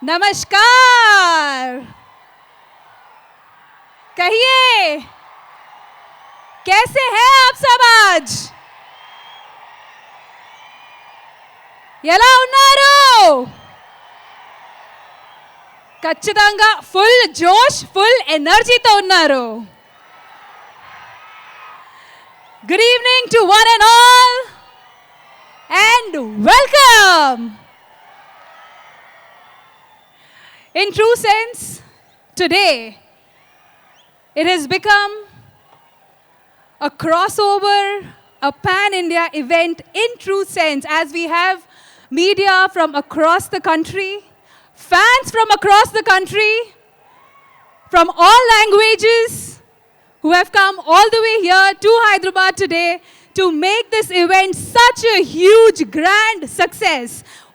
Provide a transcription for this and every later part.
नमस्कार। कहिए कैसे हैं आप सब आज? ఎలా ఉన్నారు? ఖచ్చితంగా ఫుల్ జోష్, ఫుల్ ఎనర్జీతో ఉన్నారు. Good evening to one and all and welcome. In true sense, today it has become a crossover, a pan-India event in true sense, as we have media from across the country, fans from across the country, from all languages, who have come all the way here to Hyderabad today to make this event such a huge, grand success.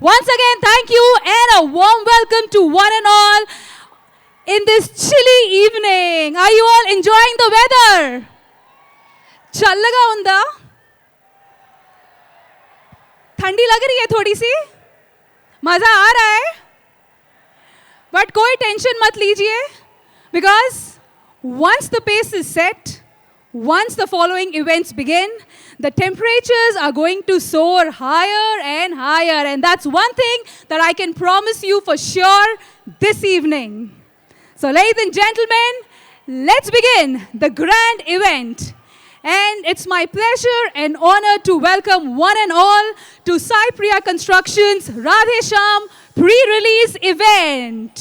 Once again, thank you and a warm welcome to one and all in this chilly evening. Are you all enjoying the weather? चल्लगा उंदा? ठंडी लग रही है थोड़ी सी? मजा आ रहा है? But कोई टेंशन मत लीजिए, because once the pace is set, once the following events begin, the temperatures are going to soar higher and higher, and that's one thing that I can promise you for sure this evening. So ladies and gentlemen, let's begin the grand event. And it's my pleasure and honor to welcome one and all to Sai Priya Constructions Radhe Shyam pre-release event.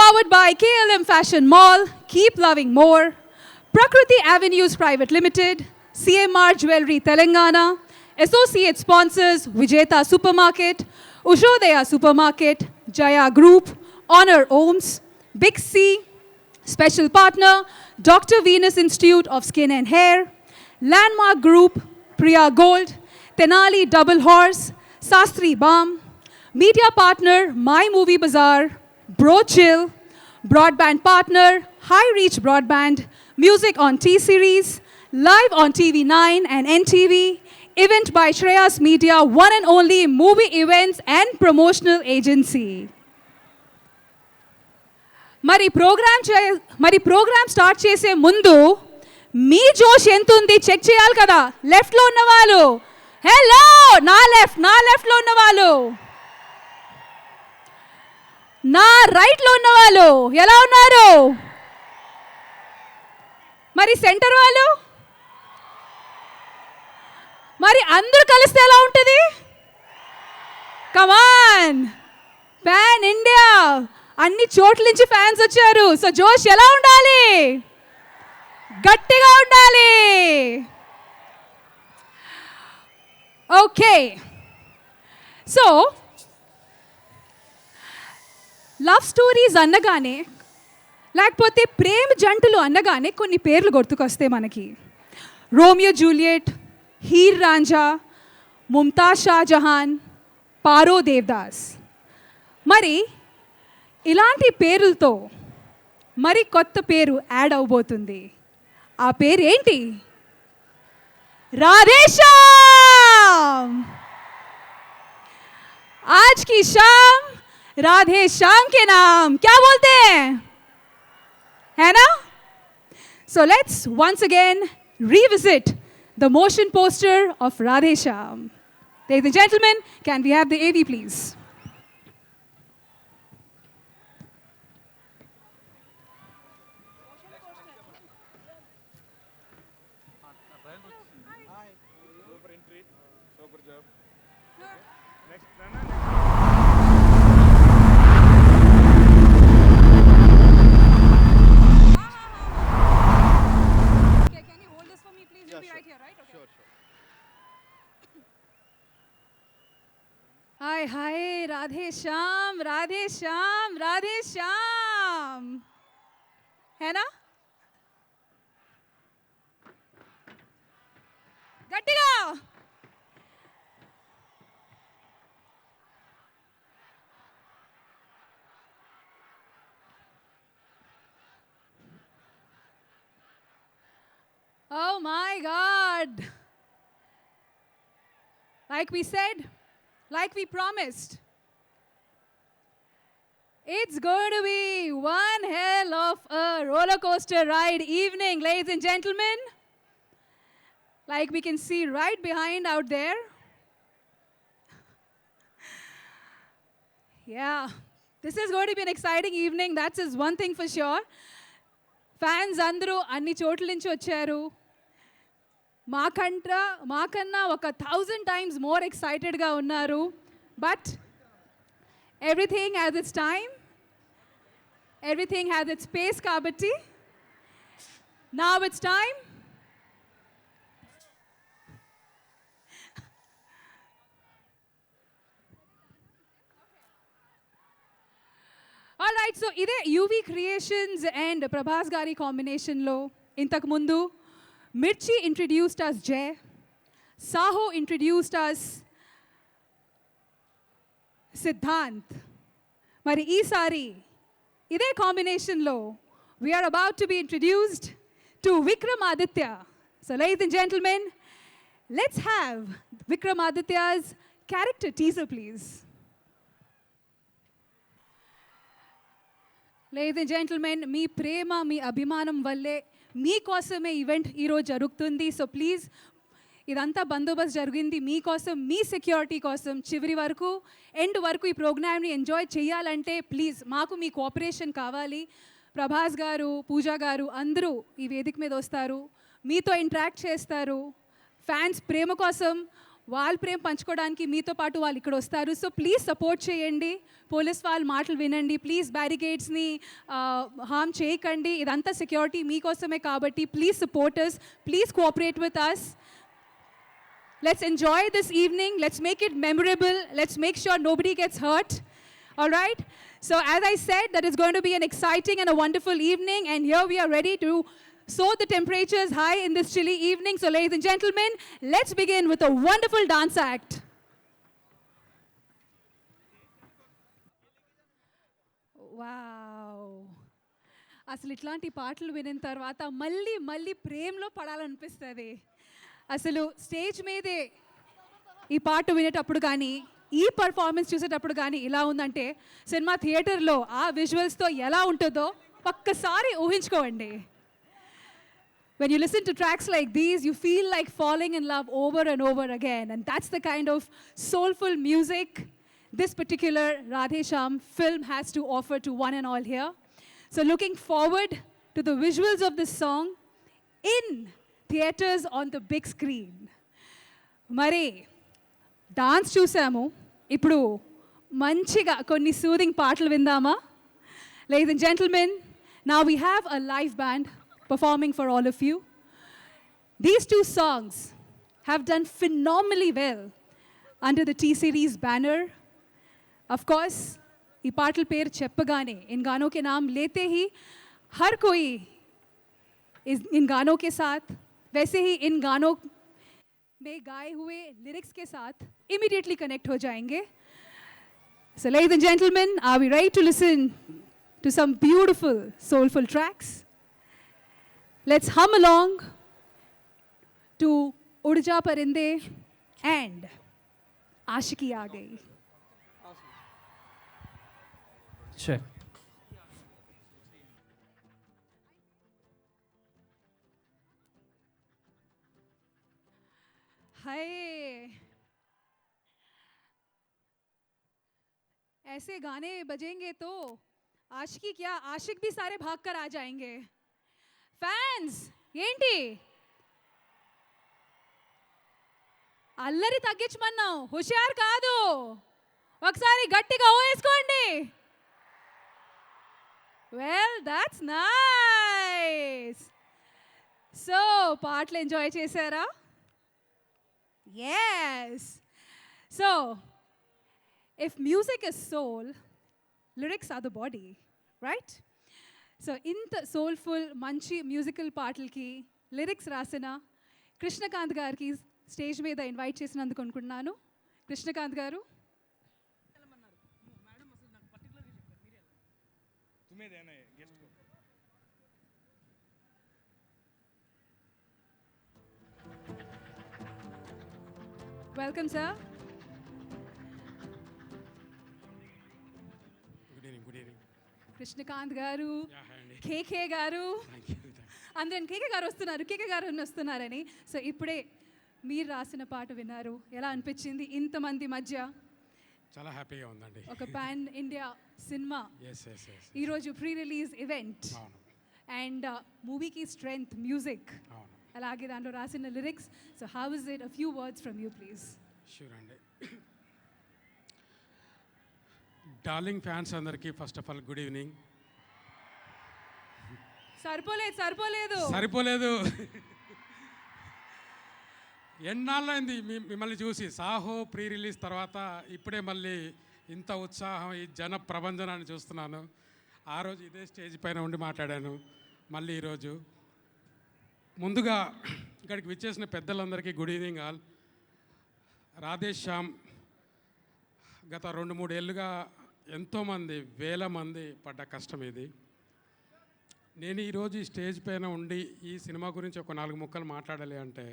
Powered by KLM Fashion Mall, Keep Loving More, Prakriti Avenues Private Limited, CMR Jewelry Telangana, associate sponsors Vijeta Supermarket, Ushodaya Supermarket, Jaya Group, Honor Ohms, Big C, special partner Dr. Venus Institute of Skin and Hair, Landmark Group, Priya Gold, Tenali Double Horse, Sastri Balm, media partner My Movie Bazaar, Bro Chill, broadband partner High Reach Broadband, music on T-Series, live on TV9 and NTV, event by Shreyas Media, one and only movie events and promotional agency. మరి programme start చేసే ముందు మీ జోష్ ఎంత ఉంది check చేయాలి కదా. లెఫ్ట్లో ఉన్న వాళ్ళు హలో, నా లెఫ్ట్లో ఉన్న వాళ్ళు, నా రైట్లో ఉన్న వాళ్ళు ఎలా ఉన్నారు? మరి సెంటర్ వాళ్ళు, మరి అందరూ కలిస్తే ఎలా ఉంటుంది? కమాన్, పాన్ ఇండియా అన్ని చోట్ల నుంచి ఫ్యాన్స్ వచ్చారు. సో జోష్ ఎలా ఉండాలి? గట్టిగా ఉండాలి. ఓకే, సో లవ్ స్టోరీస్ అనగానే, లేకపోతే ప్రేమ జంటలు అనగానే కొన్ని పేర్లు గుర్తుకొస్తాయి మనకి. Romeo Juliet, Heer Ranjha, Mumtaz Shahjahan, Paro Devdas. మరి ఇలాంటి పేరులతో మరి కొత్త పేరు యాడ్ అవబోతుంది. ఆ పేరు ఏంటి? రాధే శ్యామ్. आज की शाम राधे श्याम के नाम क्या बोलते हैं, है ना? So let's once again revisit the motion poster of Radhe Shyam. Ladies and gentlemen, can we have the AV please? हाय हाय, राधे श्याम, राधे श्याम, राधे श्याम, है ना? गट्टिगा Oh my God. Like we said, like we promised, It's going to be one hell of a roller coaster ride evening, ladies and gentlemen. Like we can see right behind out there. Yeah, this is going to be an exciting evening. That's is one thing for sure. Fans అందరూ అన్ని చోట్ల నుంచి వచ్చారు. మాకన్నా ఒక 1000 times more excitedగా ఉన్నారు. But everything has its time. Everything has its space kabatti. Now it's time. All right, so ide UV Creations and Prabhas Gari combination lo intaku mundu Mirchi introduced us Jay, Saho introduced us Siddhant. Mari ee sari ide combination lo we are about to be introduced to Vikramaditya. So ladies and gentlemen, let's have Vikramaditya's character teaser please. Ladies and gentlemen, మీ ప్రేమ మీ అభిమానం వల్లే మీకోసమే event ఈరోజు జరుగుతుంది. So please ఇదంతా బందోబస్తు జరిగింది మీకోసం, మీ security కోసం. చివరి వరకు ఎండ్ వరకు ఈ ప్రోగ్రామ్ని ఎంజాయ్ చేయాలంటే ప్లీజ్ మాకు మీ కోఆపరేషన్ కావాలి. ప్రభాస్ గారు, పూజా గారు అందరూ ఈ వేదిక మీద వస్తారు, మీతో ఇంటరాక్ట్ చేస్తారు. ఫ్యాన్స్ ప్రేమ కోసం వాళ్ళ ప్రేమ పంచుకోవడానికి మీతో పాటు వాళ్ళు ఇక్కడ వస్తారు. సో ప్లీజ్ సపోర్ట్ చేయండి, పోలీస్ వాళ్ళ మాటలు వినండి, ప్లీజ్ బ్యారికేడ్స్ని హార్మ్ చేయకండి. ఇదంతా సెక్యూరిటీ మీకోసమే కాబట్టి please supporters, please cooperate with us. Let's enjoy this evening. Let's make it memorable. Let's make sure nobody gets hurt. All right? So as I said, that is going to be an exciting and a wonderful evening. And here we are ready to soar the temperatures high in this chilly evening. So ladies and gentlemen, let's begin with a wonderful dance act. Wow. అసలు ఇట్లాంటి పాటలు వినిన తర్వాత మళ్ళీ మళ్ళీ ప్రేమలో పడాలనిపిస్తుంది. అసలు stage మీదే ఈ పాట వినేటప్పుడు కానీ, ఈ పర్ఫార్మెన్స్ చూసేటప్పుడు కానీ ఇలా ఉందంటే సినిమా థియేటర్లో ఆ విజువల్స్తో ఎలా ఉంటుందో ఒక్కసారి ఊహించుకోండి. When you listen to tracks like these, you feel like falling in love over and over again. And that's the kind of soulful music this particular Radhe Shyam film has to offer to one and all here. So looking forward to the visuals of this song in theaters on the big screen. మరి dance చూసాము, ఇప్పుడు మంచిగా కొన్ని soothing పాటలు విందామా? Ladies and gentlemen, now we have a live band performing for all of you. These two songs have done phenomenally well under the T-Series banner. Of course, ఈ పాటల పేరు చెప్పగానే इन गानों के नाम लेते ही हर कोई इन गानों के साथ, वैसे ही इन गानों में गाए हुए लिरिक्स के साथ immediately connect हो जाएंगे. So ladies and gentlemen, are we ready to listen to some beautiful soulful tracks? Let's hum along to Ud Ja Parinde and Aashiki Aa Gayi. Check. हाय, ऐसे गाने बजेंगे तो आशिकी क्या, आशिक भी सारे भाग कर आ जाएंगे. ఫ్యాన్స్ ఏంటి అల్లరి తగ్గించమన్నాం, హుషారు కాదు. ఒకసారి గట్టిగా వేసుకోండి. Well that's nice. సో పాటలు ఎంజాయ్ చేశారా? Yes. So if music is soul, lyrics are the body, right? So ఇంత సోల్ఫుల్ మంచి మ్యూజికల్ పాటలకి లిరిక్స్ రాసిన కృష్ణకాంత్ గారికి స్టేజ్ మీద ఇన్వైట్ చేసినందుకు అనుకుంటున్నాను. Krishnakanth garu. Welcome sir. Good good evening. Krishnakanth garu, yeah hi అండి. కేకే గారు, థ్యాంక్ యూ. అందరం కేకే గారు వస్తున్నారని. సో ఇప్పుడే మీరు రాసిన పాట విన్నారు, ఎలా అనిపించింది ఇంతమంది మధ్య చాలా హ్యాపీగా ఉందండి. ఒక pan India cinema, yes yes yes. ఈరోజు ప్రీ రిలీజ్ ఈవెంట్ అవును అండ్ మూవీకి స్ట్రెంగ్త్ మ్యూజిక్, అవును అలాగే దాంట్లో రాసిన lyrics. So how is it, a few words from you please. Sure అండి. డార్లింగ్ ఫ్యాన్స్ అందరికీ first of all good evening. సరిపోలేదు. ఎన్నాళ్ళైంది మిమ్మల్ని చూసి. సాహో ప్రీ రిలీజ్ తర్వాత ఇప్పుడే మళ్ళీ ఇంత ఉత్సాహం, ఈ జన ప్రభంజనాన్ని చూస్తున్నాను. ఆ రోజు ఇదే స్టేజ్ పైన ఉండి మాట్లాడాను, మళ్ళీ ఈరోజు. ముందుగా ఇక్కడికి విచ్చేసిన పెద్దలందరికీ good evening all. Radhesh Shyam గత 2-3 ఏళ్ళుగా ఎంతోమంది, వేల మంది పడ్డ కష్టం ఇది. నేను ఈరోజు ఈ స్టేజ్ పైన ఉండి ఈ సినిమా గురించి ఒక 4 ముక్కలు మాట్లాడాలి అంటే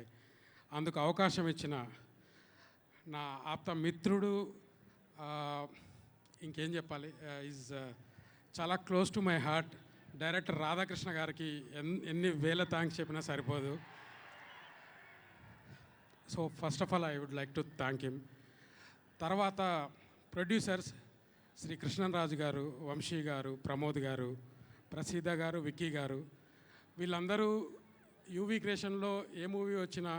అందుకు అవకాశం ఇచ్చిన నా ఆప్త మిత్రుడు, ఇంకేం చెప్పాలి, ఈజ్ చాలా close to my heart, director Radhakrishna గారికి ఎన్ని వేల థ్యాంక్స్ చెప్పినా సరిపోదు. So first of all I would like to thank him. తర్వాత ప్రొడ్యూసర్స్ శ్రీ కృష్ణరాజు గారు, వంశీ గారు, ప్రమోద్ గారు, ప్రసీద గారు, విక్కీ గారు, వీళ్ళందరూ యూవీ క్రియేషన్లో ఏ మూవీ వచ్చినా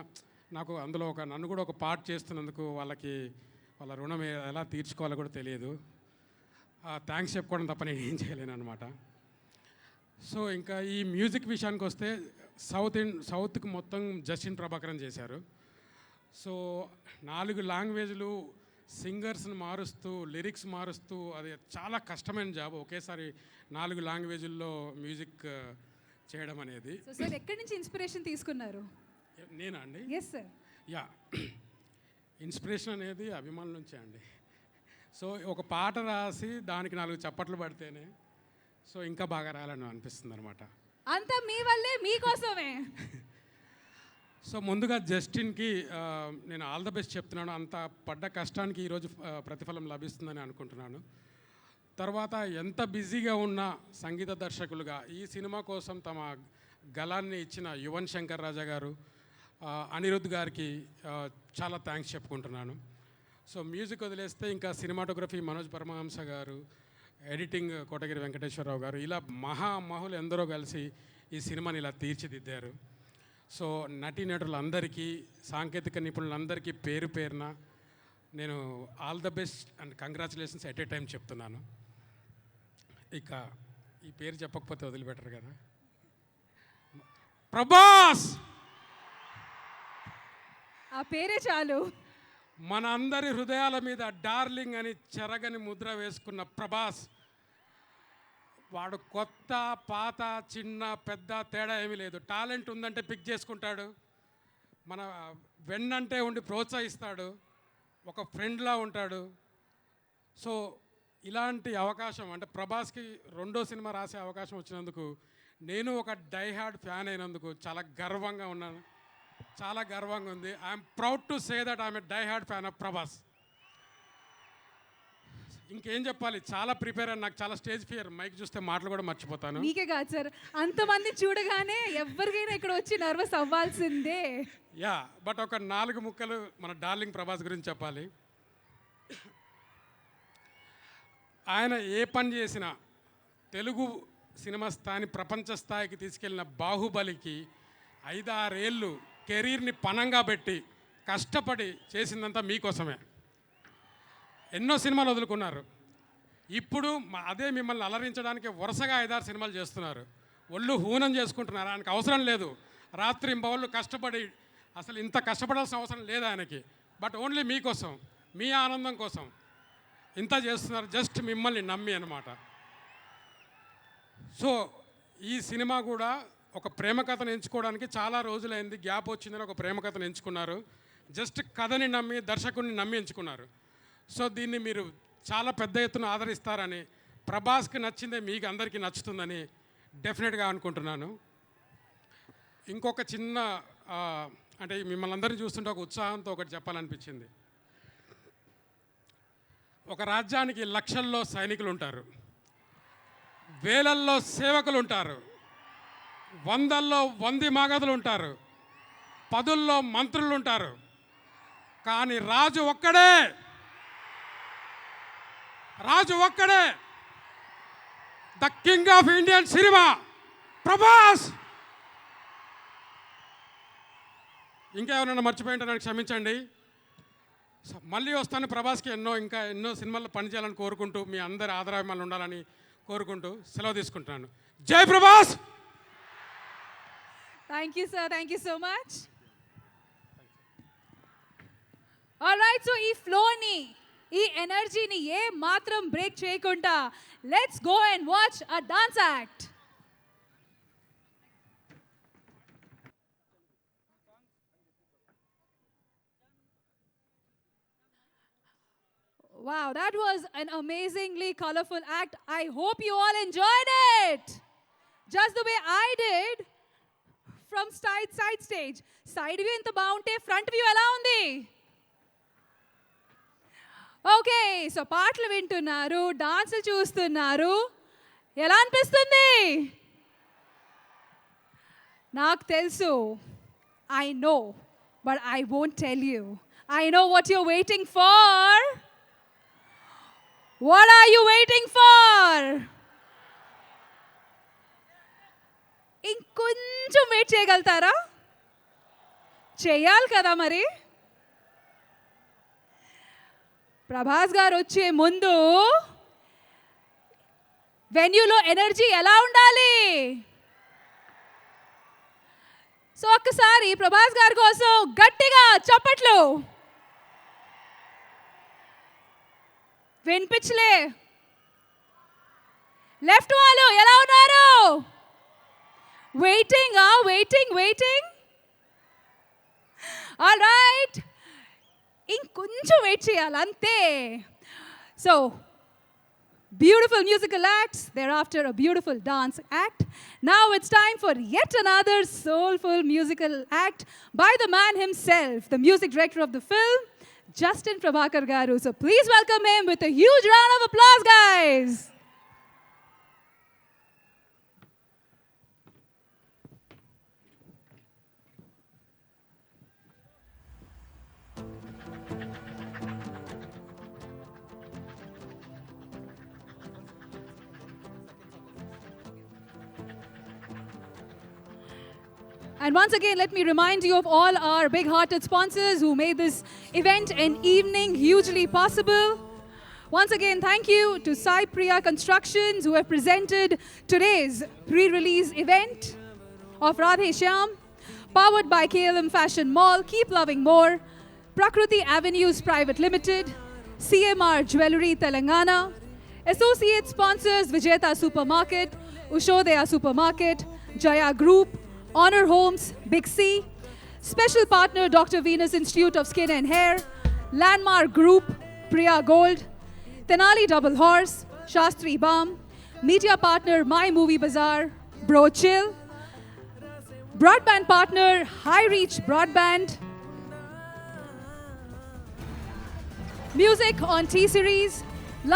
నాకు అందులో నన్ను కూడా ఒక పార్ట్ చేస్తున్నందుకు వాళ్ళ రుణం ఎలా తీర్చుకోవాలో కూడా తెలియదు. థ్యాంక్స్ చెప్పుకోవడం తప్ప నేను ఏం చేయలేను అనమాట. సో ఇంకా ఈ మ్యూజిక్ విషయానికి వస్తే సౌత్కి మొత్తం జస్టిన్ ప్రభాకరన్ చేశారు. సో 4 లాంగ్వేజ్లు, సింగర్స్ని మారుస్తూ, లిరిక్స్ మారుస్తూ, అది చాలా కష్టమైన జాబ్. ఒకేసారి 4 లాంగ్వేజ్ల్లో మ్యూజిక్ చేయడం అనేది. సో సార్ ఎక్కడి నుంచి ఇన్స్పిరేషన్ తీసుకున్నారు? నేనా అండి? Yes sir. యా, ఇన్స్పిరేషన్ అనేది అభిమానుల నుంచే అండి. సో ఒక పాట రాసి దానికి 4 చప్పట్లు పడితేనే సో ఇంకా బాగా రాయాలని అనిపిస్తుంది అనమాట. అంతా మీ వల్లే, మీకోసమే. సో ముందుగా జస్టిన్కి నేను ఆల్ ద బెస్ట్ చెప్తున్నాను. అంత పడ్డ కష్టానికి ఈరోజు ప్రతిఫలం లభిస్తుందని అనుకుంటున్నాను. తర్వాత ఎంత బిజీగా ఉన్న సంగీత దర్శకులుగా ఈ సినిమా కోసం తమ గళాన్ని ఇచ్చిన యువన్ శంకర్ రాజా గారు, అనిరుద్ధ్ గారికి చాలా థ్యాంక్స్ చెప్పుకుంటున్నాను. సో మ్యూజిక్ వదిలేస్తే ఇంకా సినిమాటోగ్రఫీ మనోజ్ పరమహంస గారు, ఎడిటింగ్ కోటగిరి వెంకటేశ్వరరావు గారు, ఇలా మహామహులు ఎందరో కలిసి ఈ సినిమాని ఇలా తీర్చిదిద్దారు. సో నటీనటులందరికీ, సాంకేతిక నిపుణులందరికీ పేరు పేరున నేను all the best and congratulations at a time చెప్తున్నాను. ఇక ఈ పేరు చెప్పకపోతే వదిలిపెట్టరు కదా. ప్రభాస్, ఆ పేరే చాలు. మన అందరి హృదయాల మీద డార్లింగ్ అని చెరగని ముద్ర వేసుకున్న ప్రభాస్, వాడు కొత్త, పాత, చిన్న, పెద్ద తేడా ఏమీ లేదు. టాలెంట్ ఉందంటే పిక్ చేసుకుంటాడు, మన వెన్నంటే ఉండి ప్రోత్సహిస్తాడు, ఒక ఫ్రెండ్లా ఉంటాడు. సో ఇలాంటి అవకాశం అంటే ప్రభాస్కి 2వ సినిమా రాసే అవకాశం వచ్చినందుకు నేను ఒక డైహార్డ్ ఫ్యాన్ అయినందుకు చాలా గర్వంగా ఉన్నాను, చాలా గర్వంగా ఉంది. I'm proud to say that I'm a diehard fan of Prabhas. ఇంకేం చెప్పాలి, చాలా ప్రిపేర్ అని, నాకు చాలా స్టేజ్ ఫియర్, మైక్ చూస్తే మాటలు కూడా మర్చిపోతాను. మీకే కాదు సార్, అంతమంది చూడగానే ఎవరికైనా ఇక్కడ వచ్చి నర్వస్ అవ్వాల్సిందే. యా, బట్ ఒక 4 ముక్కలు మన డార్లింగ్ ప్రభాస్ గురించి చెప్పాలి. ఆయన ఏ పని చేసినా తెలుగు సినిమా స్థాయిని ప్రపంచ స్థాయికి తీసుకెళ్ళిన బాహుబలికి 5-6 ఏళ్ళు కెరీర్ని పణంగా పెట్టి కష్టపడి చేసిందంతా మీకోసమే. ఎన్నో సినిమాలు వదులుకున్నారు. ఇప్పుడు అదే మిమ్మల్ని అలరించడానికి వరుసగా 5-6 సినిమాలు చేస్తున్నారు. ఒళ్ళు హూనం చేసుకుంటున్నారు. ఆయనకు అవసరం లేదు రాత్రింబవళ్ళు కష్టపడి, అసలు ఇంత కష్టపడాల్సిన అవసరం లేదు ఆయనకి. బట్ ఓన్లీ మీకోసం, మీ ఆనందం కోసం ఇంత చేస్తున్నారు, జస్ట్ మిమ్మల్ని నమ్మి అన్నమాట. సో ఈ సినిమా కూడా ఒక ప్రేమ కథను ఎంచుకోవడానికి చాలా రోజులైంది, గ్యాప్ వచ్చిందని ఒక ప్రేమ కథను ఎంచుకున్నారు. జస్ట్ కథని నమ్మి, దర్శకుడిని నమ్మి ఎంచుకున్నారు. సో దీన్ని మీరు చాలా పెద్ద ఎత్తున ఆదరిస్తారని, ప్రభాస్కి నచ్చిందే మీకు అందరికీ నచ్చుతుందని డెఫినెట్గా అనుకుంటున్నాను. ఇంకొక చిన్న అంటే మిమ్మల్ని అందరినీ చూస్తుంటే ఒక ఉత్సాహంతో ఒకటి చెప్పాలనిపించింది. ఒక రాజ్యానికి లక్షల్లో సైనికులు ఉంటారు. వేలల్లో సేవకులు ఉంటారు, వందల్లో వంది మాగదులు ఉంటారు, పదుల్లో మంత్రులు ఉంటారు. కానీ రాజు ఒక్కడే, రాజు ఒక్కడే, the king of Indian cinema Prabhas. ఇంకా ఎవరైనా మర్చిపోయింటే నన్ను క్షమించండి. మళ్ళీ వస్తాను ప్రభాస్కి ఇంకా ఎన్నో సినిమాల్లో పనిచేయాలని కోరుకుంటూ మీ అందరి ఆదరాభిమానులు ఉండాలని కోరుకుంటూ సెలవు తీసుకుంటున్నాను. జై Prabhas. Thank you, sir. Thank you so much. All right, so ఈ ఫ్లోని, ఈ ఎనర్జీని ఏ మాత్రం బ్రేక్ చేయకుండా let's go and watch a dance act. Wow, that was an amazingly colorful act. I hope you all enjoyed it. Just the way I did from side stage. Side view ఎంత బాగుంటే front view ఎలా ఉంది? Okay, so పాటలు వింటున్నారు, dance చూస్తున్నారు, ఎలా అనిపిస్తుంది? నాకు తెలుసు, I know, but I won't tell you. I know what you're waiting for. What are you waiting for? ఇంకొంచెం వెయిట్ చేయగలుగుతారా? చేయాలి కదా మరి. ప్రభాస్ గారు వచ్చే ముందు వెన్యూలో ఎనర్జీ ఎలా ఉండాలి? సో ఒక్కసారి ప్రభాస్ గారి కోసం గట్టిగా చప్పట్లు. వినిపించలే. లెఫ్ట్ వాళ్ళు ఎలా ఉన్నారు? Waiting, waiting, waiting. All right, ఇంకొంచెం వెయిట్ చేయాలి అంతే. So beautiful musical acts, thereafter a beautiful dance act. Now it's time for yet another soulful musical act by the man himself, the music director of the film, Justin Prabhakar Garu. So please welcome him with a huge round of applause, guys. And once again, let me remind you of all our big-hearted sponsors who made this event and evening hugely possible. Once again, thank you to Sai Priya Constructions who have presented today's pre-release event of Radhe Shyam. Powered by KLM Fashion Mall, keep loving more. Prakriti Avenues Private Limited, CMR Jewelry Telangana. Associate sponsors Vijeta Supermarket, Ushodaya Supermarket, Jaya Group, Honor Homes, Big C. Special partner Dr. Venus Institute of Skin and Hair, Landmark Group, Priya Gold, Tenali Double Horse, Shastri Balm, media partner My Movie Bazaar, Bro Chill, broadband partner High Reach Broadband, music on T-Series,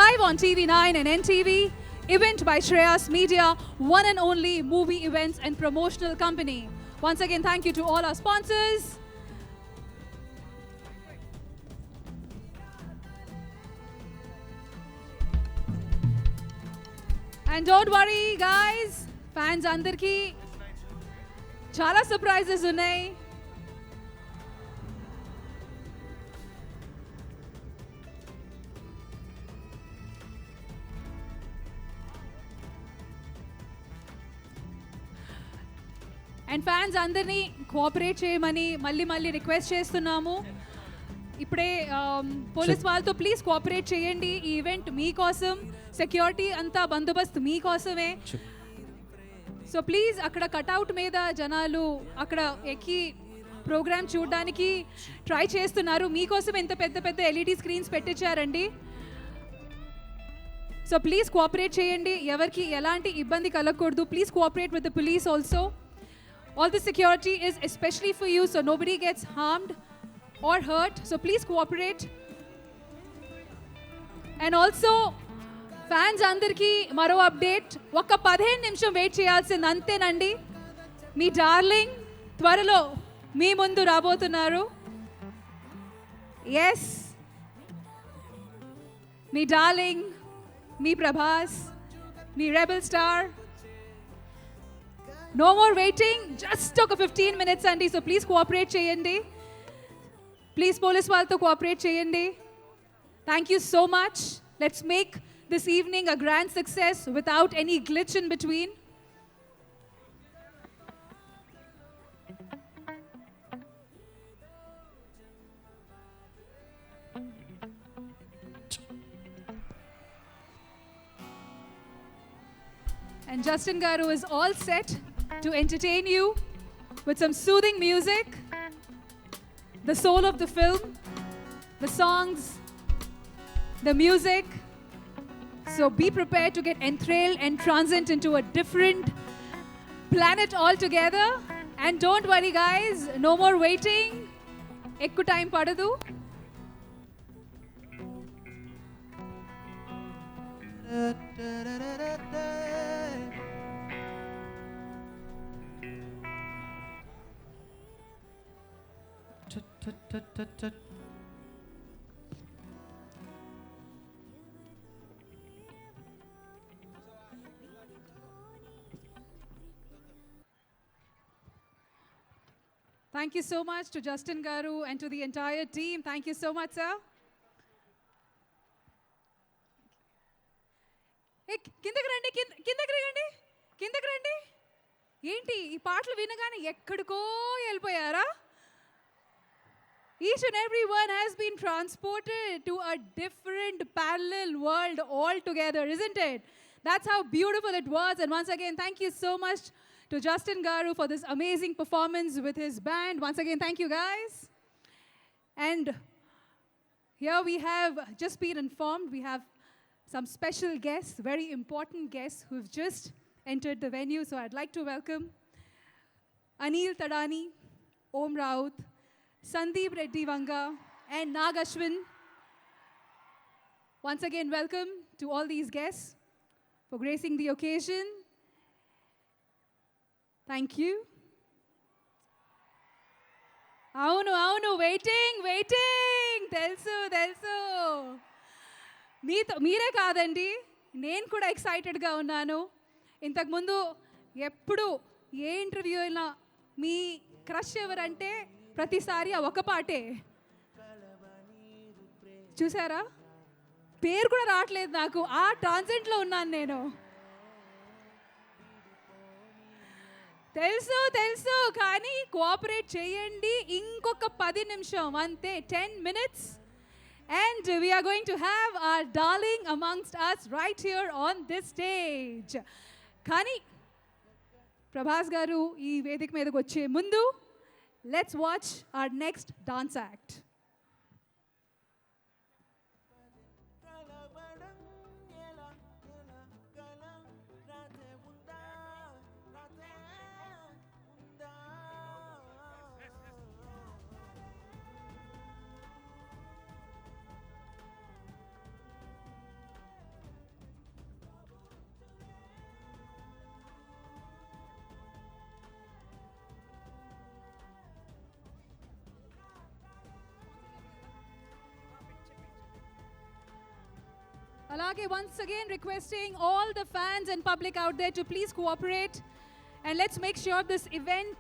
live on TV9 and NTV, event by Shreyas Media, one and only movie events and promotional company. Once again, thank you to all our sponsors. And don't worry, guys, fans andarki chala surprises unnai. And fans అందరినీ cooperate చేయమని మళ్ళీ request చేస్తున్నాము. ఇప్పుడే police వాళ్ళతో please cooperate చేయండి. ఈ event మీకోసం, security అంతా బందోబస్తు మీకోసమే. సో ప్లీజ్ అక్కడ కట్అవుట్ మీద జనాలు అక్కడ ఎక్కి ప్రోగ్రామ్ చూడడానికి ట్రై చేస్తున్నారు. మీకోసం ఎంత పెద్ద ఎల్ఈడి స్క్రీన్స్ పెట్టించారండి. సో ప్లీజ్ కోఆపరేట్ చేయండి. ఎవరికి ఎలాంటి ఇబ్బంది కలగకూడదు. Please cooperate with the police also. All the security is especially for you, so nobody gets harmed or hurt. So please cooperate. And also, fans అందరికీ మరో అప్డేట్, ఒక్క 15 నిమిషం వెయిట్ చేయాల్సింది అంతేనండి. మీ డార్లింగ్ త్వరలో మీ ముందు రాబోతున్నారు. ఎస్, మీ డార్లింగ్, మీ ప్రభాస్, మీ rebel star. No more waiting, just ఒక 15 మినిట్స్ అండి. సో ప్లీజ్ కోఆపరేట్ చేయండి, ప్లీజ్ పోలీస్ వాళ్ళతో కోఆపరేట్ చేయండి. Thank you so much. Let's make this evening a grand success without any glitch in between. And Justin Garu is all set to entertain you with some soothing music, the soul of the film, the songs, the music. So be prepared to get enthralled and transit into a different planet altogether. And don't worry guys, no more waiting. Ekku time padadu. Thank you so much to Justin Garu and to the entire team. Thank you so much, sir. కిందకి రండి, కిందకి రండి. ఏంటి ఈ పాటలు వినగానే ఎక్కడికో వెళ్ళిపోయారా? Each and every one has been transported to a different parallel world altogether, isn't it? That's how beautiful it was. And once again, thank you so much to Justin Garu for this amazing performance with his band. Once again, thank you guys. And here we have just been informed, we have some special guests, very important guests who've just entered the venue. So I'd like to welcome Anil Tadani, Om Raut, Sandeep Reddy Vanga, and Nag Ashwin. Once again, welcome to all these guests for gracing the occasion. Thank you. అవును waiting తెలుసు. మీరే కాదండి, నేను కూడా ఎక్సైటెడ్గా ఉన్నాను. ఇంతకుముందు ఎప్పుడు ఏ interview అయినా మీ క్రష్ ఎవరంటే ప్రతిసారి ఆ ఒక పాటే చూసారా? పేరు కూడా రావట్లేదు నాకు, ఆ ట్రాన్సెంట్లో ఉన్నాను నేను. తెలుసు కానీ కోఆపరేట్ చేయండి. ఇంకొక 10 నిమిషం అంతే, 10 minutes. And we are going to have our darling amongst us right here on this stage. కానీ ప్రభాస్ గారు ఈ వేదిక మీదకి వచ్చే ముందు let's watch our next dance act. Alage, once again requesting all the fans and public out there to please cooperate, and let's make sure this event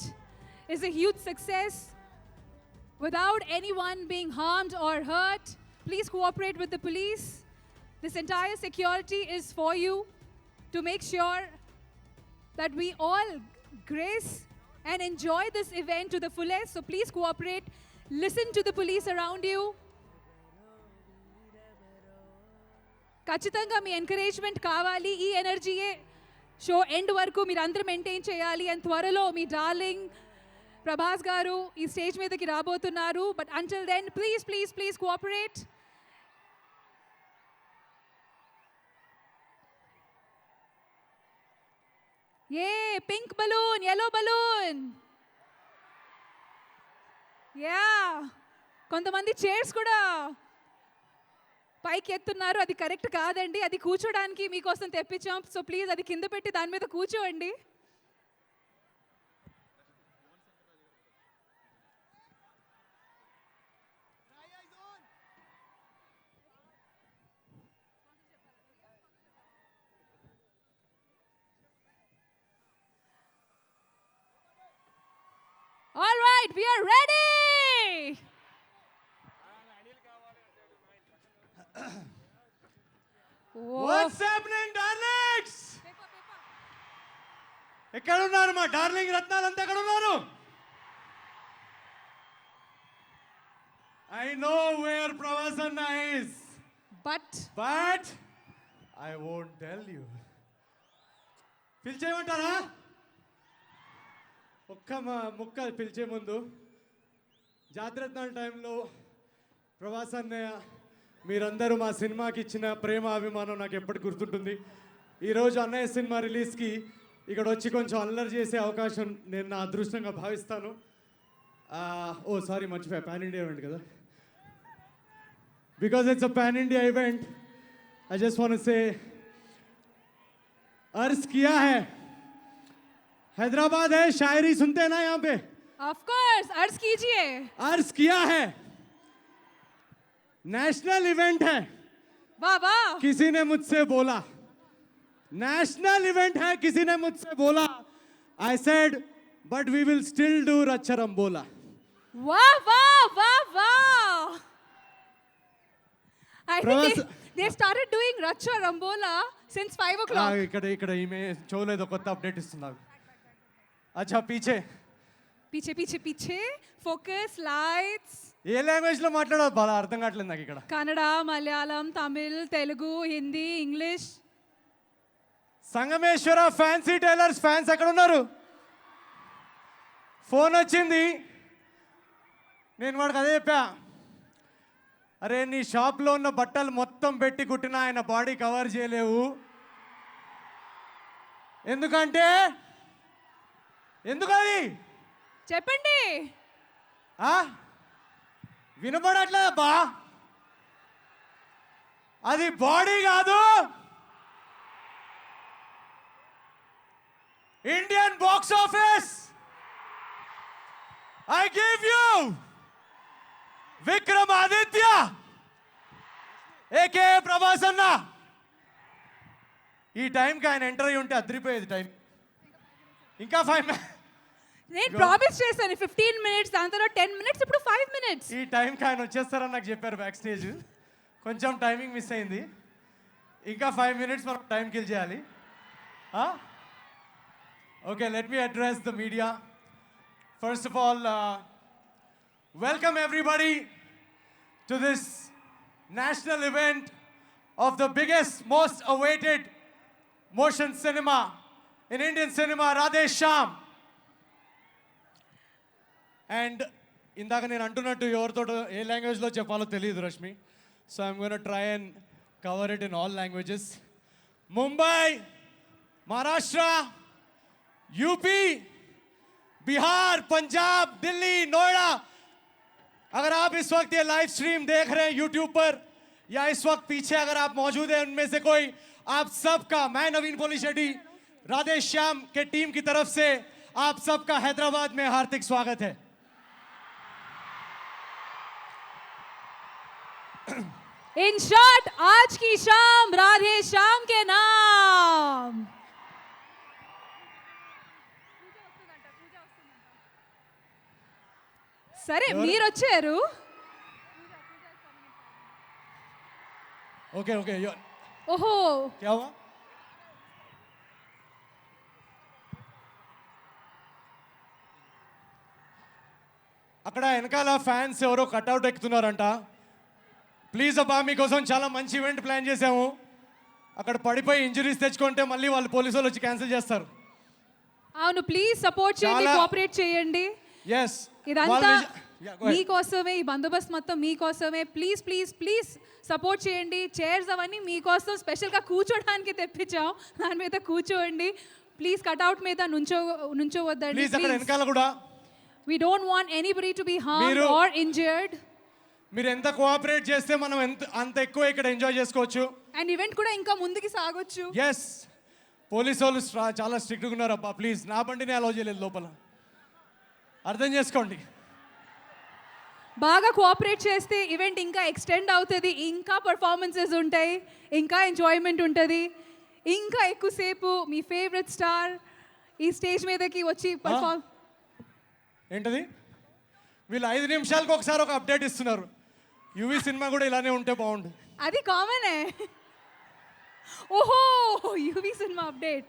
is a huge success without anyone being harmed or hurt. Please cooperate with the police. This entire security is for you to make sure that we all grace and enjoy this event to the fullest. So please cooperate. Listen to the police around you. ఖచ్చితంగా మీ encouragement కావాలి. ఈ ఎనర్జీయే show end వరకు మీరు అందరూ maintain చేయాలి. And త్వరలో మీ darling Prabhas గారు ఈ స్టేజ్ మీదకి రాబోతున్నారు. But until then please cooperate. A pink balloon, yellow balloon, yeah కొంతమంది చైర్స్ కూడా పైకి ఎత్తున్నారు, అది కరెక్ట్ కాదండి. అది కూర్చోడానికి మీకోసం తెప్పించాం. సో ప్లీజ్ అది కింద పెట్టి దాని మీద కూర్చోండి. All right, we are ready. What's happening darlings? ఎక్కడ ఉన్నారు మా డార్లింగ్ రత్నాలంతా? ఎక్కడ ఉన్నారు? ఐ నో వేర్ ప్రవాసన్న is, but I won't tell you. పిలిచేయమంటారా? ఒక్క ముక్క పిలిచే ముందు, జాతరత్నాల టైంలో ప్రవాసన్నయ్య మీరందరూ మా సినిమాకి ఇచ్చిన ప్రేమ అభిమానం నాకు ఎప్పటికి గుర్తుంటుంది. ఈరోజు అన్నయ్య సినిమా రిలీజ్కి ఇక్కడ వచ్చి కొంచెం అల్లరి చేసే అవకాశం నేను నా అదృష్టంగా భావిస్తాను. ఓ సారీ, మర్చిపోయా, పాన్ ఇండియా ఈవెంట్ కదా. Because it's a pan India event, I just want to say अर्ज किया है, हैदराबाद है, शायरी सुनते हैं ना यहाँ पे? ऑफ कोर्स, अर्ज कीजिए. अर्ज किया है, नेशनल इवेंट है. वाह वाह. किसी ने मुझसे बोला नेशनल इवेंट है, किसी ने मुझसे बोला. I said but we will still do रच्चरम बोला. वाह वाह वाह वाह. I think they started doing Racha Rambola since 5 o'clock. ఇక్కడ ఇక్కడ ఈమె చూడలేదు, కొత్త అప్డేట్ ఇస్తున్నారు. అచ్చా పీछे పీछे పీछे పీछे ఫోకస్ లైట్స్. ఏ లాంగ్వేజ్ లో మాట్లాడాలి బాగా అర్థం కావట్లేదు నాకు ఇక్కడ. Kannada, Malayalam, Tamil, Telugu, Hindi, English. Sangameshwara fancy tailors fans ఎక్కడ ఉన్నారు? ఫోన్ వచ్చింది, నేను వాడికి అదే చెప్పా, అరే నీ షాప్లో ఉన్న బట్టలు మొత్తం పెట్టి కుట్టిన ఆయన బాడీ కవర్ చేయలేవు. ఎందుకంటే ఎందుకది చెప్పండి. వినపడట్లేదబ్బా, అది బాడీ కాదు, Indian box office. I give you Vikramaditya AK ప్రభాసన్న. ఈ టైంకి ఆయన ఎంటర్ అయ్యి ఉంటే అదిరిపోయేది టైం. ఇంకా 5 నేను ప్రామిస్ చేశాను 15 minutes, దాని తర్వాత 10 minutes, ఇప్పుడు 5 minutes. ఈ టైంకి ఆయన వచ్చేస్తారని నాకు చెప్పారు బ్యాక్ స్టేజ్. కొంచెం టైమింగ్ మిస్ అయింది. ఇంకా 5 minutes మనం టైం కిల్ చేయాలి. Okay, let me address the media. First of all, welcome everybody to this national event of the biggest, most awaited motion cinema in Indian cinema, Radhe Shyam. And ఇందాక నేను అంటున్నట్టు ఎవరితో ఏ లాంగ్వేజ్లో చెప్పాలో తెలియదు Rashmi, so I'm gonna try and cover it in all languages. Mumbai, Maharashtra, UP, Bihar, Punjab, Delhi, Noida, अगर आप इस वक्त ये लाइव स्ट्रीम देख रहे हैं यूट्यूब पर या इस वक्त पीछे अगर आप मौजूद हैं उनमें से कोई, आप सबका मैं नवीन पोलिशेट्टी राधे श्याम के टीम की तरफ से आप सबका हैदराबाद में हार्दिक स्वागत है. इन शॉर्ट, आज की शाम राधे श्याम के नाम. సరే మీరు వచ్చారు. ओके ओके, ఓహో, क्या हुआ? అక్కడ వెనకాల ఫ్యాన్స్ ఎవరో కట్అవుట్ ఎక్కుతున్నారంట. ప్లీజ్ అబ్బా, మీకోసం చాలా మంచి ఈవెంట్ ప్లాన్ చేసాము. అక్కడ పడిపోయి ఇంజరీస్ తెచ్చుకుంటే మళ్ళీ వాళ్ళు పోలీసు వాళ్ళు వచ్చి క్యాన్సిల్ చేస్తారు. అవును, ప్లీజ్ సపోర్ట్ చేయండి, చాలా- కోఆపరేట్ చేయండి. ఎస్, ఇదంతా మీకోసమే, ఈ బందోబస్తు మొత్తం మీకోసమే. ప్లీజ్ ప్లీజ్ ప్లీజ్ సపోర్ట్ చేయండి. చైర్స్ అవన్నీ మీకోసం స్పెషల్గా కూర్చోడానికి తెప్పించాం, దాని మీద కూర్చోండి. ప్లీజ్ కట్అవుట్ మీద నుంచోవద్దండి. ప్లీజ్ అక్కడ వెనకాల కూడా We don't want anybody to be harmed మీరు- or injured. మీరు ఎంత కోఆపరేట్ చేస్తే మనం అంత ఎక్కువ ఇక్కడ ఎంజాయ్ చేసుకోవచ్చు. అండ్ ఈవెంట్ కూడా ఇంకా ముందుకి సాగొచ్చు. ఎస్, పోలీసు వాళ్ళు చాలా స్ట్రిక్ట్గా ఉన్నారు అబ్బా. ప్లీజ్, నా బండిని అలౌ చేయలేదు లోపల, అర్థం చేసుకోండి. బాగా కోఆపరేట్ చేస్తే ఈవెంట్ ఇంకా ఎక్స్టెండ్ అవుతుంది, ఇంకా పర్ఫార్మెన్సెస్ ఉంటాయి, ఇంకా ఎంజాయ్మెంట్ ఉంటుంది, ఇంకా ఎక్కువసేపు మీ ఫేవరెట్ స్టార్ ఈ స్టేజ్ మీదకి వచ్చి పర్ఫార్మ్. ఏంటది, వీళ్ళు 5 నిమిషాలకు ఒకసారి ఒక అప్డేట్ ఇస్తున్నారు. యూవీ సినిమా కూడా ఇలానే ఉంటే బాగుండు. అది కామనే. ఓహో, UV cinema update.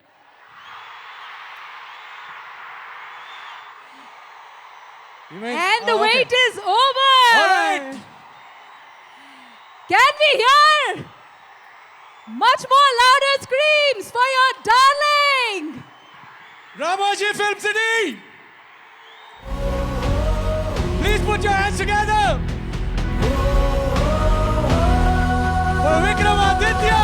And the wait is over. All right. Can we hear much more louder screams for your darling? Ramoji Film City! Please put your hands together for Vikramaditya!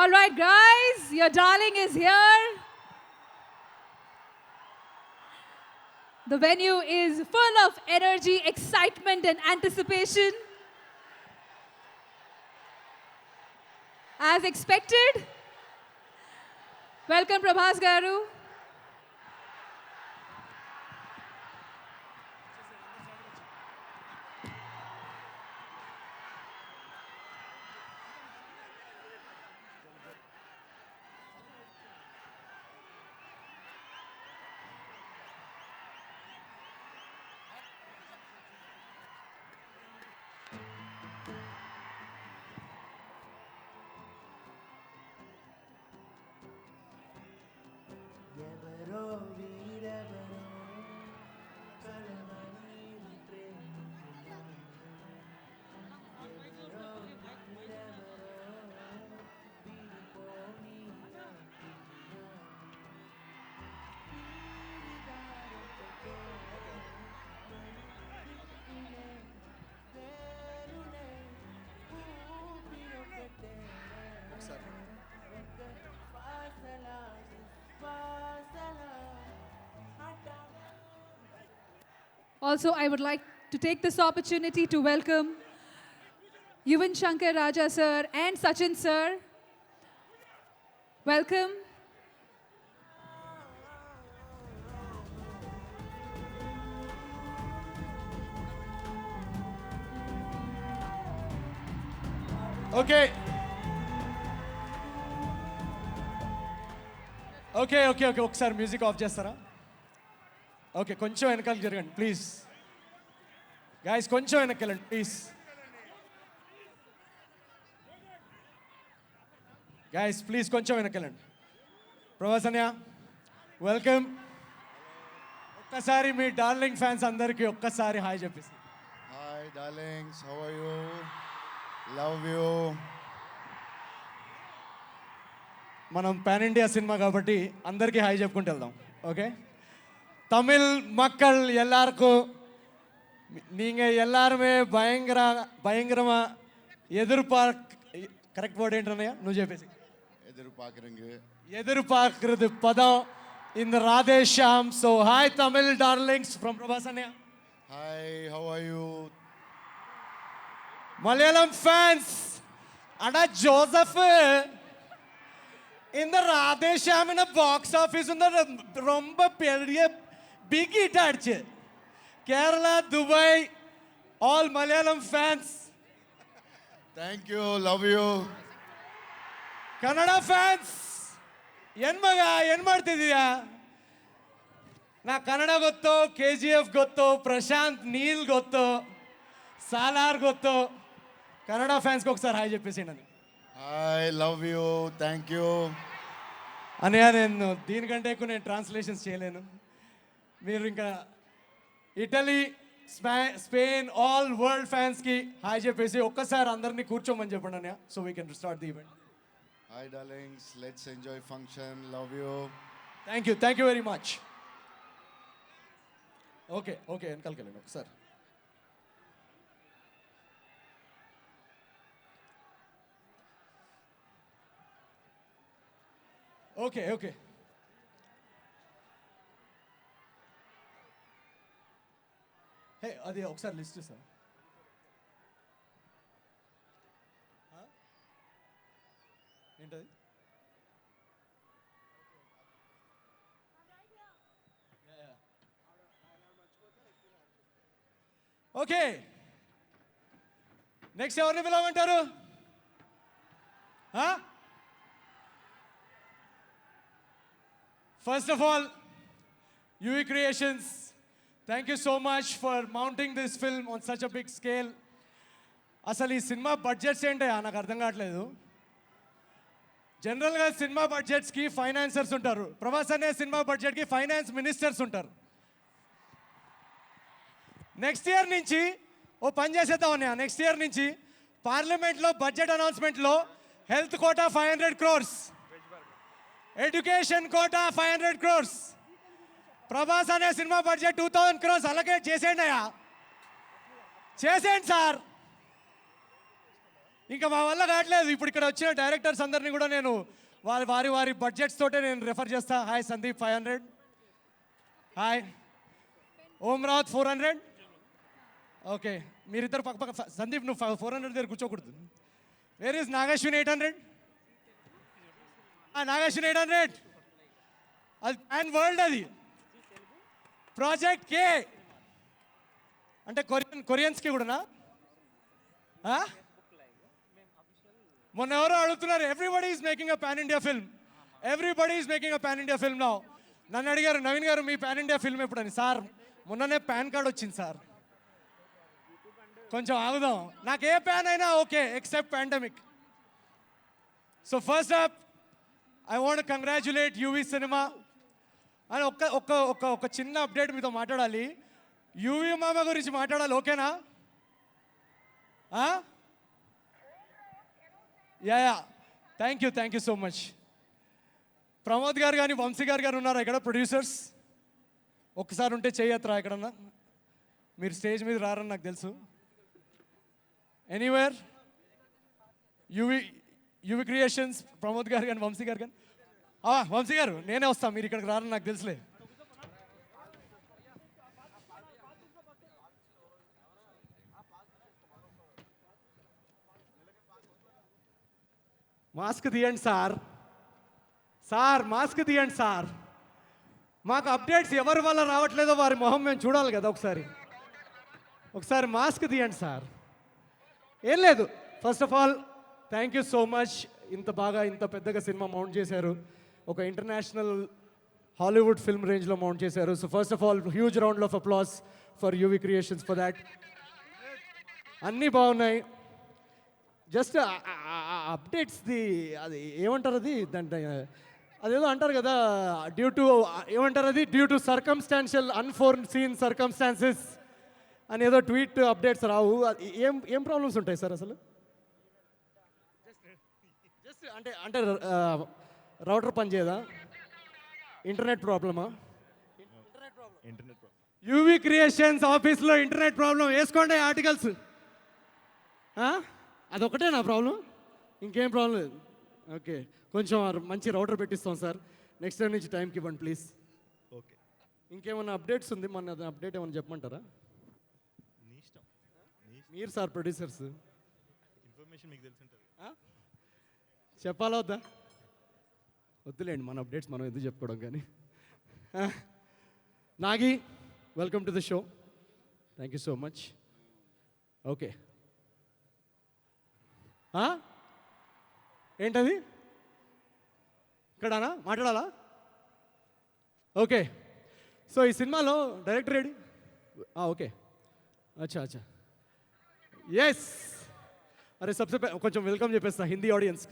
All right, guys, your darling is here. The venue is full of energy, excitement, and anticipation. As expected, welcome Prabhas Garu. Also, I would like to take this opportunity to welcome Yuvan Shankar Raja sir and Sachin sir. Welcome. Okay. ఒకసారి music of చేస్తారా? Okay, కొంచెం వెనకాలకి జరగండి please. Guys కొంచెం వెనక్కి వెళ్ళండి please. Guys please కొంచెం వెనక్కి వెళ్ళండి. ప్రభాసన్య వెల్కమ్. ఒక్కసారి మీ డార్లింగ్ ఫ్యాన్స్ అందరికీ ఒక్కసారి హాయ్ చెప్పేసి. Hi darlings, how are you? Love you. మనం పాన్ ఇండియా సినిమా కాబట్టి అందరికీ హాయ్ చెప్పుకుంటూ వెళ్దాం. ఓకే, தமிழ் மக்கள் எல்லாருக்கும் நீங்கள் எல்லாருமே பயங்கரமாக కరెక్ట్ వర్డ్ ఏంటన్నయ్యా నువ్వు చెప్పేసి. ఎదురుపార్క్கிறது పదం in the Radhe Shyam. So hi Tamil darlings from Prabhasanya. Hi, how are you? Malayalam fans, Ada Joseph in the Radhe Shyam in a box office in the romba period big hit aadichu. Kerala, Dubai, all Malayalam fans. Thank you, love you. Kannada fans, ಏನು ಮಾಡ್ತಿದ್ದೀಯಾ? ನಾ ಕನ್ನಡ ಗೊತ್ತು, KGF ಗೊತ್ತು, ಪ್ರಶಾಂತ್ ನೀಲ್ ಗೊತ್ತು, ಸಾಲಾರ್ ಗೊತ್ತು. కన్నడ ఫ్యాన్స్కి ఒకసారి hi చెప్పేసి నన్ను. Hi, love you, thank you. అన్నయ్య నేను దీనికంటే ఎక్కువ నేను ట్రాన్స్లేషన్స్ చేయలేను. మీరు ఇంకా ఇటలీ, స్పెయిన్, ఆల్ వరల్డ్ ఫ్యాన్స్కి హాయ్ చెప్పేసి ఒక్కసారి అందరినీ కూర్చోమని చెప్పండి అన్నయ్య. So we can start the event. Hi darlings, let's enjoy function, love you. Thank you very much. Okay okay వెనకాలకి వెళ్ళండి ఒకసారి. ఓకే ఓకే హే అది ఒకసారి లిస్ట్ సార్. ఏంటది? ఓకే నెక్స్ట్ ఎవరిని పిలవమంటారు? First of all UV creations, thank you so much for mounting this film on such a big scale. అసలు ఈ సినిమా బడ్జెట్స్ ఏంటయా నాకు అర్థం కావట్లేదు. జనరల్గా సినిమా బడ్జెట్స్కి ఫైనాన్సర్స్ ఉంటారు, ప్రభాస్ అనే సినిమా బడ్జెట్కి ఫైనాన్స్ మినిస్టర్స్ ఉంటారు. నెక్స్ట్ ఇయర్ నుంచి ఓ పని చేసేద్దాం అన్నయ్య, నెక్స్ట్ ఇయర్ నుంచి పార్లమెంట్లో బడ్జెట్ అనౌన్స్మెంట్లో health quota 500 crores, education quota 500 crores, Prabhas అనే సినిమా బడ్జెట్ 2000 crores అలకేట్ చేసేయండి అయ్యా, చేసేయండి సార్. ఇంకా మా వల్ల కావట్లేదు. ఇప్పుడు ఇక్కడ వచ్చిన డైరెక్టర్స్ అందరినీ కూడా నేను వారి వారి బడ్జెట్స్ తోటే నేను రెఫర్ చేస్తా. Hi Sandeep 500, hi Om Rawat 400. Okay మీరిద్దరు పక్క పక్క. సందీప్ నువ్వు 400 దగ్గర కూర్చోకూడదు. Where is Nagashwin 800? నాగశ్విన్ 800. అది ప్యాన్ వరల్డ్, అది ప్రాజెక్ట్ కే అంటే కొరియన్స్కి కూడానా? మొన్న ఎవరో అడుగుతున్నారు, everybody is making a pan India film, everybody is making a pan India film now. నన్ను అడిగారు, నవీన్ గారు మీ పాన్ ఇండియా ఫిల్మ్ ఎప్పుడని? సార్ మొన్ననే పాన్ కార్డ్ వచ్చింది సార్, కొంచెం ఆగుదాం. నాకు ఏ ప్యాన్ అయినా okay except pandemic. So first up I want congratulate UV cinema. అని ఒక చిన్న అప్డేట్ మీతో మాట్లాడాలి. యూవీ మామ గురించి మాట్లాడాలి, ఓకేనా? Yeah thank you so much. Pramod గారు కానీ వంశీ గారు ఉన్నారా ఇక్కడ ప్రొడ్యూసర్స్? ఒక్కసారి ఉంటే చెయ్యత్రా ఎక్కడన్నా. మీరు స్టేజ్ మీద రారని నాకు తెలుసు. ఎనీవేర్ యూవి క్రియేషన్స్, ప్రమోద్ గారు కానీ వంశీ గారు కానీ. వంశీ గారు నేనే వస్తాను, మీరు ఇక్కడికి రారని నాకు తెలుసులే. మాస్క్ తీయండి సార్, మాస్క్ తీయండి సార్. మాకు అప్డేట్స్ ఎవరి వల్ల రావట్లేదో వారి మొహం మేము చూడాలి కదా ఒకసారి మాస్క్ తీయండి సార్. ఏం లేదు, first of all thank you so much. ఇంత పెద్దగా సినిమా మౌంట్ చేశారు, ఒక ఇంటర్నేషనల్ హాలీవుడ్ ఫిల్మ్ రేంజ్లో మౌంట్ చేశారు. So first of all huge round of applause for UV creations for that. అన్నీ బాగున్నాయి. జస్ట్ అప్డేట్స్ది అది ఏమంటారు, అది దాంట్లో అదేదో అంటారు కదా, due to circumstantial unforeseen circumstances అని ఏదో ట్వీట్ అప్డేట్స్ రావు. ఏం ప్రాబ్లమ్స్ ఉంటాయి సార్ అసలు? జస్ట్ అంటే రౌటర్ పని చేయదా? ఇంటర్నెట్ ప్రాబ్లమా? యూవీ క్రియేషన్స్ ఆఫీస్లో ఇంటర్నెట్ ప్రాబ్లం, వేసుకోండి ఆర్టికల్స్. అదొకటే నా ప్రాబ్లం, ఇంకేం ప్రాబ్లం లేదు. ఓకే కొంచెం మంచి రౌటర్ పెట్టిస్తాం సార్, నెక్స్ట్ టైం నుంచి టైంకి ఇవ్వండి ప్లీజ్. ఓకే ఇంకేమన్నా అప్డేట్స్ ఉంది? మన అప్డేట్ ఏమన్నా చెప్పమంటారా? మీరు సార్ ప్రొడ్యూసర్స్, ఇన్ఫర్మేషన్ మీకు తెలిసి ఉంటుంది. చెప్పాలా వద్దా? వద్దులేండి, మన అప్డేట్స్ మనం ఎందుకు చెప్పుకోవడం. కానీ Nagi welcome to the show, thank you so much. Okay ఏంటది ఇక్కడనా మాట్లాడాలా? ఓకే సో ఈ సినిమాలో డైరెక్టర్ రెడీ? ఓకే అచ్చా ఎస్. అరే సబ్సే కొంచెం వెల్కమ్ చెప్పేస్తా హిందీ ఆడియన్స్.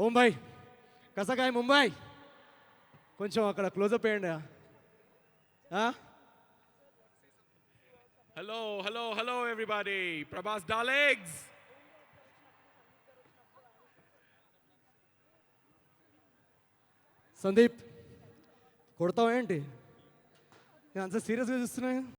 ఓం భాయ్ కసకాయ ముంబై, కొంచెం అక్కడ క్లోజప్ వేయండి. Hello, everybody. Prabhas Darlings. Sandeep కొడతావా ఏంటి? నేను అంత సీరియస్గా చూస్తున్నా.